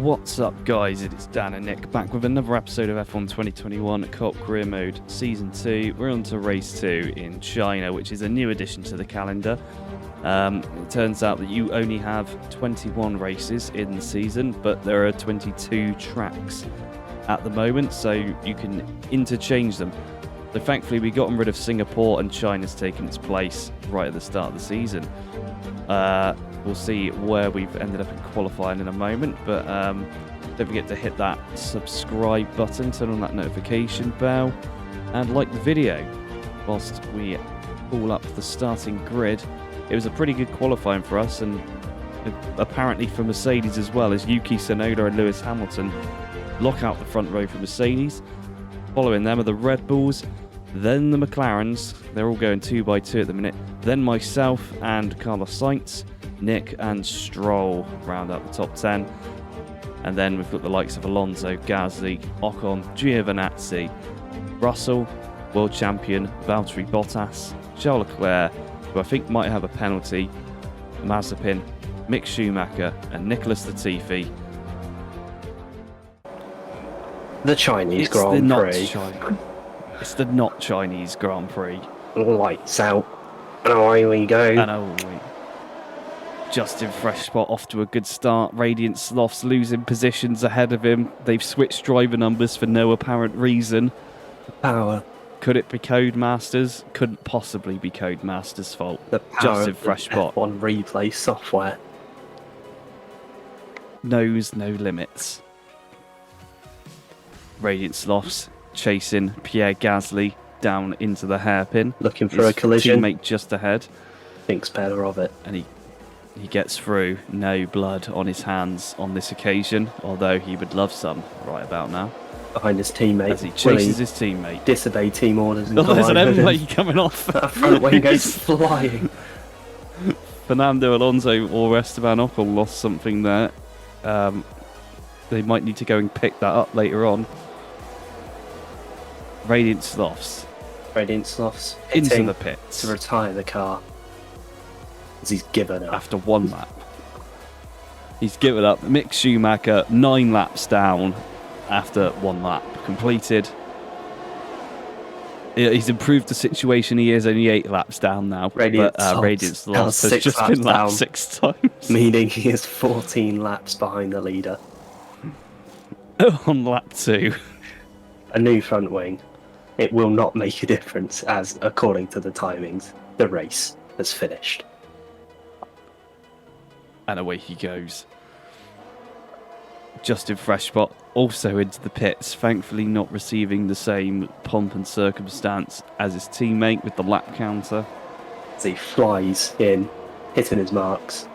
What's up, guys? It is Dan and Nick back with another episode of F1 2021 Co-op Career Mode Season 2. We're on to Race 2 in China, which is a new addition to the calendar. It turns out that you only have 21 races in the season, but there are 22 tracks at the moment, so you can interchange them. So thankfully we got rid of Singapore, and China's taken its place right at the start of the season. We'll see where we've ended up in qualifying in a moment, but don't forget to hit that subscribe button, turn on that notification bell, and like the video whilst we pull up the starting grid. It was a pretty good qualifying for us, and apparently for Mercedes as well, as Yuki Tsunoda and Lewis Hamilton lock out the front row for Mercedes. Following them are the Red Bulls, then the McLarens. They're all going 2x2 at the minute. Then myself and Carlos Sainz, Nick and Stroll round out the top 10. And then we've got the likes of Alonso, Gasly, Ocon, Giovinazzi, Russell, world champion Valtteri Bottas, Charles Leclerc, who I think might have a penalty, Mazepin, Mick Schumacher and Nicholas Latifi. The Chinese Grand Prix. It's the not Chinese Grand Prix. Lights out. And away we go. And away. Justin Freshspot off to a good start. Radiant Slothz losing positions ahead of him. They've switched driver numbers for no apparent reason. Power. Could it be Codemasters? Couldn't possibly be Codemasters' fault. The power Justin of the Freshspot F1 replay software knows no limits. Radiant Slothz chasing Pierre Gasly down into the hairpin. looking for a collision. Teammate just ahead. Thinks better of it. And he gets through. No blood on his hands on this occasion, although he would love some right about now. Behind his teammate. As he chases his teammate. Disobey team orders. And There's an collide with M-Way him. coming off. That front wing goes flying. Fernando Alonso or Esteban Ocon lost something there. They might need to go and pick that up later on. Radiant Slothz Radiant Slothz into hitting the pits to retire the car as he's given up. after one lap. He's given up. Mick Schumacher 9 laps down after one lap completed. He's improved the situation. He is only 8 laps down now. Radiant Radiant Slothz now Slothz has 6 just laps been lapped down. 6 times. Meaning he is 14 laps behind the leader. On lap 2. A new front wing. It will not make a difference, as according to the timings, the race has finished. And away he goes. Justin Freshspot also into the pits, thankfully not receiving the same pomp and circumstance as his teammate with the lap counter. As he flies in, hitting his marks.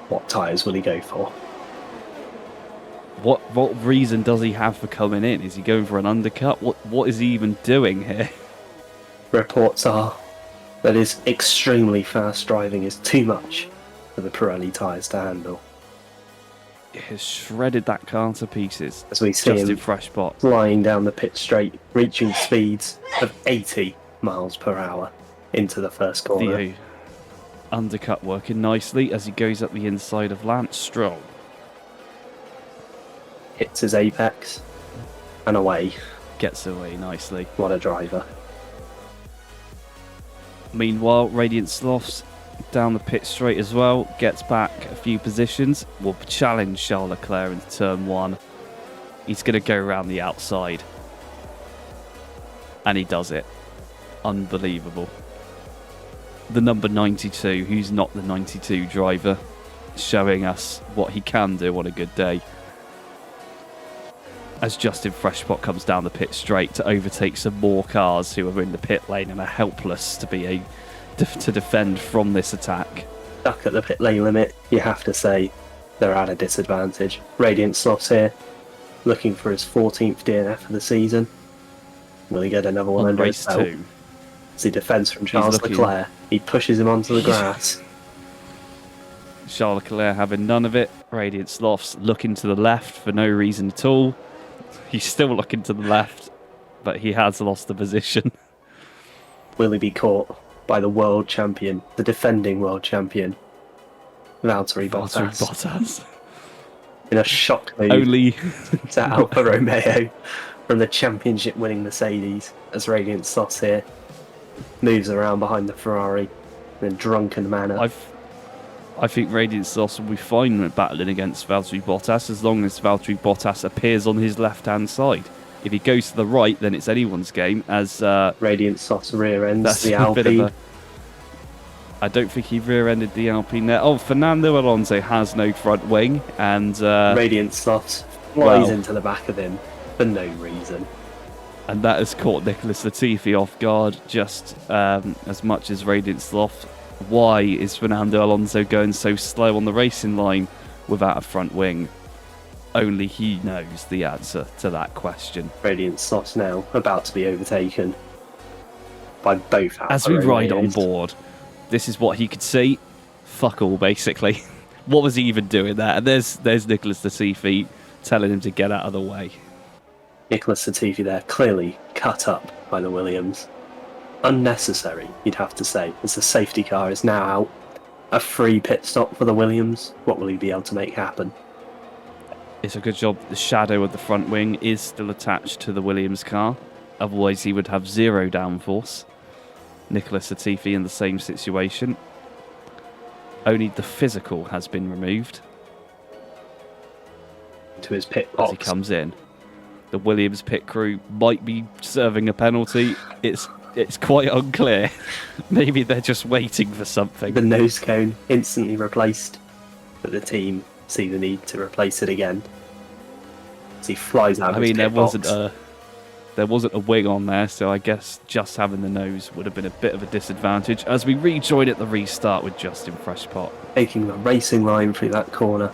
What tyres will he go for? What reason does he have for coming in? Is he going for an undercut? What is he even doing here? Reports are that his extremely fast driving is too much for the Pirelli tyres to handle. He has shredded that car to pieces. As we see Justin him Freshspot. flying down the pit straight, reaching speeds of 80 miles per hour into the first corner. The undercut working nicely as he goes up the inside of Lance Stroll. Hits his apex and away. Gets away nicely. What a driver. Meanwhile, Radiant Slothz down the pit straight as well, gets back a few positions, will challenge Charles Leclerc into turn 1. He's going to go around the outside. And he does it. Unbelievable. The number 92, who's not the 92 driver, showing us what he can do on a good day. As Justin Freshspot comes down the pit straight to overtake some more cars who are in the pit lane and are helpless to defend from this attack. Stuck at the pit lane limit, you have to say they're at a disadvantage. Radiant Slothz here, looking for his 14th DNF of the season. Will he get another one On under race his belt? 2. As he defends from Charles looking- Leclerc, he pushes him onto the grass. Charles Leclerc having none of it. Radiant Slothz looking to the left for no reason at all. He's still looking to the left, but he has lost the position. Will he be caught by the world champion, the defending world champion, Valtteri Bottas? Bottas. in a shock move Only to Alfa Romeo from the championship-winning Mercedes as Radiant Slothz here moves around behind the Ferrari in a drunken manner. I think Radiant Slothz will be fine with battling against Valtteri Bottas as long as Valtteri Bottas appears on his left-hand side. If he goes to the right, then it's anyone's game. As Radiant Slothz rear ends that's the a bit of Alpine. I don't think he rear-ended the Alpine there. Oh, Fernando Alonso has no front wing, and Radiant Slothz flies into the back of him for no reason. And that has caught Nicholas Latifi off guard just as much as Radiant Slothz. Why is Fernando Alonso going so slow on the racing line without a front wing? Only he knows the answer to that question. Radiant Slothz now about to be overtaken by both Alfa As we ride on Romeos. board, this is what he could see. Fuck all, basically. What was he even doing there? And there's Nicholas Latifi telling him to get out of the way. Nicholas Latifi there, clearly cut up by the Williams. Unnecessary, you'd have to say, as the safety car is now out. A free pit stop for the Williams. What will he be able to make happen? It's a good job the shadow of the front wing is still attached to the Williams car. Otherwise, he would have zero downforce. Nicholas Latifi in the same situation. Only the physical has been removed To his pit as he box. comes in. The Williams pit crew might be serving a penalty. It's quite unclear. Maybe they're just waiting for something. The nose cone instantly replaced, but the team see the need to replace it again. As he flies out I of his mean, there pit box. wasn't a wing on there, so I guess just having the nose would have been a bit of a disadvantage as we rejoin at the restart with Justin Freshpot. Taking the racing line through that corner,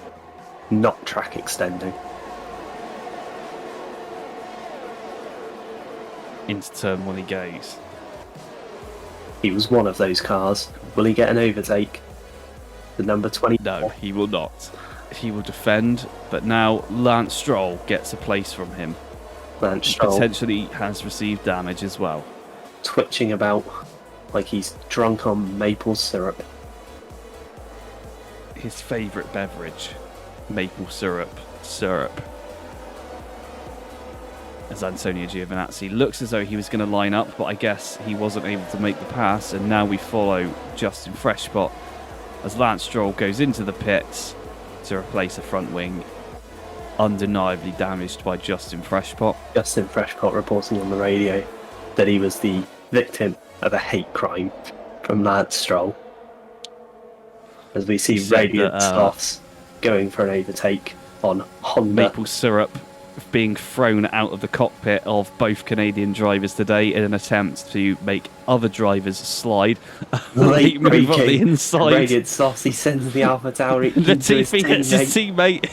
not track extending. Into turn one he goes. He was one of those cars. Will he get an overtake? The number 20. No, he will not. He will defend, but now Lance Stroll gets a place from him. Lance Stroll Potentially has received damage as well. twitching about like he's drunk on maple syrup. His favourite beverage, maple syrup. As Antonio Giovinazzi looks as though he was going to line up, but I guess he wasn't able to make the pass, and now we follow Justin Freshpot as Lance Stroll goes into the pits to replace a front wing, undeniably damaged by Justin Freshpot. Justin Freshpot reporting on the radio that he was the victim of a hate crime from Lance Stroll. As we see said Radiant that, Slothz going for an overtake on Honda. Maple syrup being thrown out of the cockpit of both Canadian drivers today in an attempt to make other drivers slide. Late Move up the braking. inside. Radiant Slothz, he sends the Alpha Tower into his Latifi hits his teammate. teammate.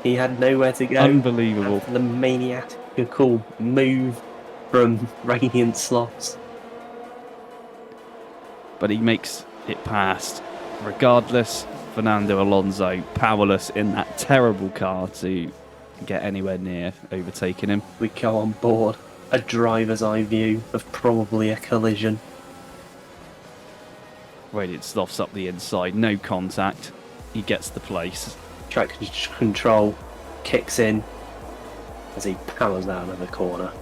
He had nowhere to go. Unbelievable. After the maniacal move from Radiant Slothz. But he makes it past. Regardless, Fernando Alonso powerless in that terrible car to get anywhere near overtaking him. We go on board a driver's eye view of probably a collision. Radiant Slothz up the inside, no contact. He gets the place. Track control kicks in as he powers out of the corner.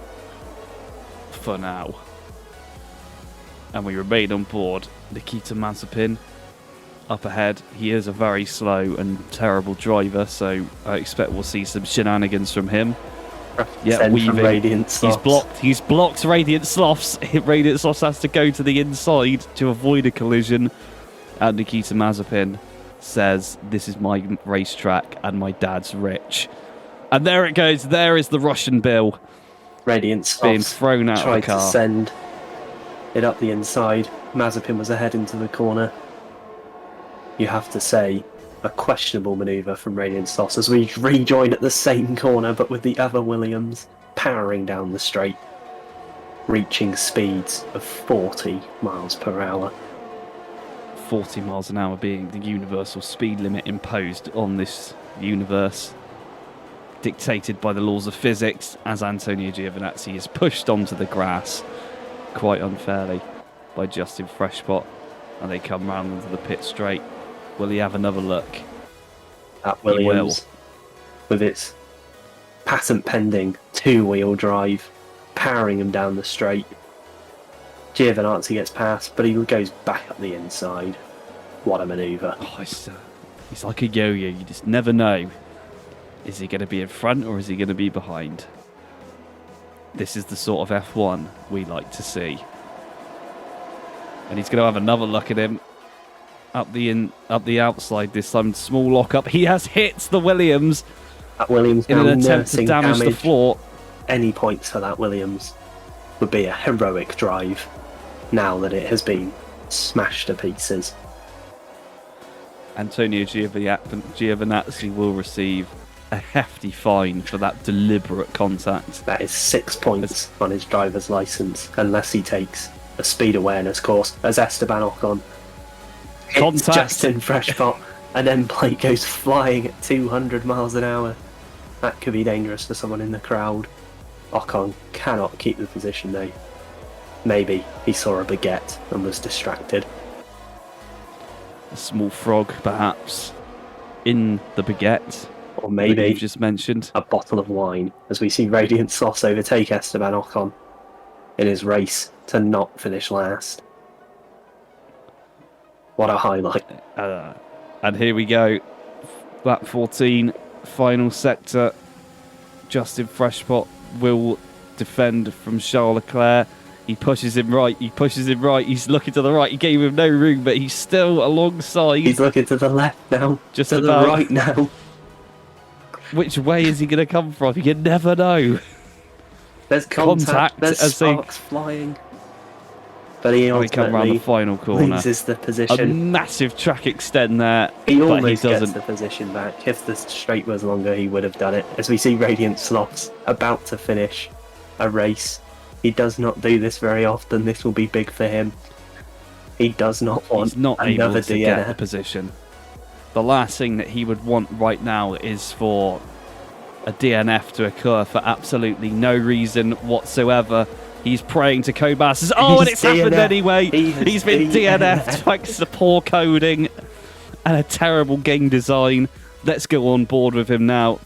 For now. And we remain on board. Nikita Mazepin up ahead. He is a very slow and terrible driver, so I expect we'll see some shenanigans from him. Yeah, Send from weaving. Radiant Slothz. He's blocked Radiant Slothz. Radiant Slothz has to go to the inside to avoid a collision. And Nikita Mazepin says, "This is my racetrack and my dad's rich." And there it goes. There is the Russian bill Radiant being Slothz thrown out of tried the to car. send it up the inside. Mazepin was ahead into the corner. You have to say, a questionable manoeuvre from Radiant Slothz as we rejoin at the same corner but with the other Williams powering down the straight, reaching speeds of 40 miles per hour. 40 miles an hour being the universal speed limit imposed on this universe, dictated by the laws of physics, as Antonio Giovinazzi is pushed onto the grass quite unfairly by Justin Freshpot, and they come round into the pit straight. Will he have another look? At He will. Williams with its patent-pending two-wheel drive, powering him down the straight. Giovinazzi gets past, but he goes back up the inside. What a manoeuvre. Oh, it's like a yo-yo. You just never know. Is he going to be in front or is he going to be behind? This is the sort of F1 we like to see. And he's going to have another look at him. Up the outside this time. Small lock-up. He has hit the Williams. That Williams in now an attempt to nursing damage the floor. Any points for that Williams would be a heroic drive now that it has been smashed to pieces. Antonio Giovinazzi will receive a hefty fine for that deliberate contact. That is 6 points on his driver's licence, unless he takes a speed awareness course, as Esteban Ocon hits Justin Freshpot, and then Blake goes flying at 200 miles an hour. That could be dangerous for someone in the crowd. Ocon cannot keep the position though. Maybe he saw a baguette and was distracted. A small frog, perhaps, in the baguette. Or maybe you've just mentioned a bottle of wine, as we see Radiant Slothz overtake Esteban Ocon in his race to not finish last. What a highlight. And here we go. Lap 14, final sector. Justin Freshpot will defend from Charles Leclerc. He pushes him right. He's looking to the right. He gave him no room, but he's still alongside. He's looking to the left now. Just to about. The right now. Which way is he going to come from? You never know. There's contact. There's sparks flying. But he come around the final corner. Loses the position. A massive track extend there. He almost gets the position back. If the straight was longer, he would have done it. As we see Radiant Slothz about to finish a race. He does not do this very often. This will be big for him. He does not want He's not another able to DNF. get the position. The last thing that he would want right now is for a DNF to occur for absolutely no reason whatsoever. He's praying to Cobas. Oh, and it's happened anyway. He's been DNF'd thanks to poor coding and a terrible game design. Let's go on board with him now.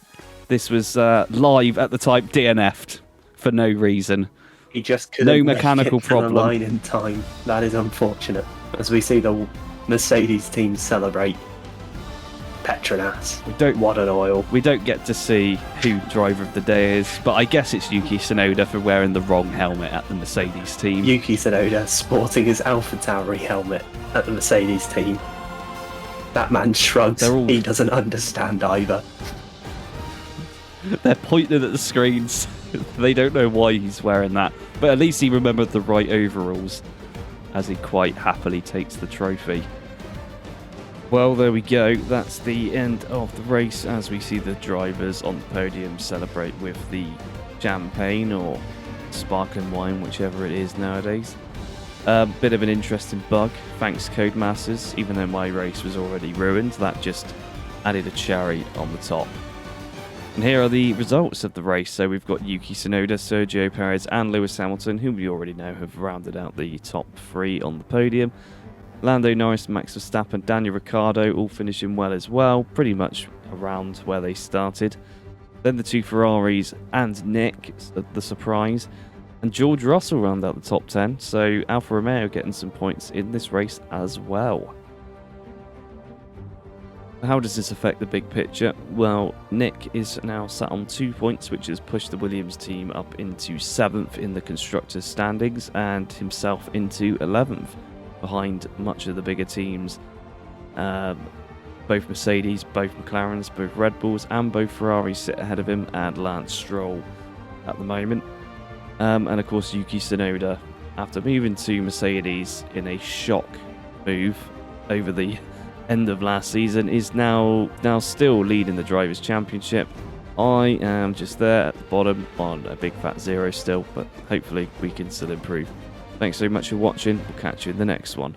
This was live at the time, DNF'd for no reason. He just couldn't no mechanical problem. The line in time. That is unfortunate. As we see the Mercedes team celebrate. Petronas. What an oil. We don't get to see who driver of the day is, but I guess it's Yuki Tsunoda for wearing the wrong helmet at the Mercedes team. Yuki Tsunoda sporting his AlphaTauri helmet at the Mercedes team. That man shrugs. He doesn't understand either. They're pointing at the screens. They don't know why he's wearing that, but at least he remembered the right overalls as he quite happily takes the trophy. Well, there we go. That's the end of the race as we see the drivers on the podium celebrate with the champagne or sparkling wine, whichever it is nowadays. Bit of an interesting bug, thanks Codemasters. Even though my race was already ruined, that just added a cherry on the top. And here are the results of the race. So we've got Yuki Tsunoda, Sergio Perez and Lewis Hamilton, who we already know have rounded out the top three on the podium. Lando Norris, Max Verstappen, Daniel Ricciardo all finishing well as well, pretty much around where they started. Then the two Ferraris and Nick, the surprise, and George Russell round out the top 10, so Alfa Romeo getting some points in this race as well. How does this affect the big picture? Well, Nick is now sat on 2 points, which has pushed the Williams team up into 7th in the Constructors' standings and himself into 11th. Behind much of the bigger teams, both Mercedes, both McLarens, both Red Bulls and both Ferraris sit ahead of him and Lance Stroll at the moment. And of course Yuki Tsunoda, after moving to Mercedes in a shock move over the end of last season, is now still leading the Drivers' Championship. I am just there at the bottom on a big fat 0 still, but hopefully we can still improve. Thanks so much for watching. We'll catch you in the next one.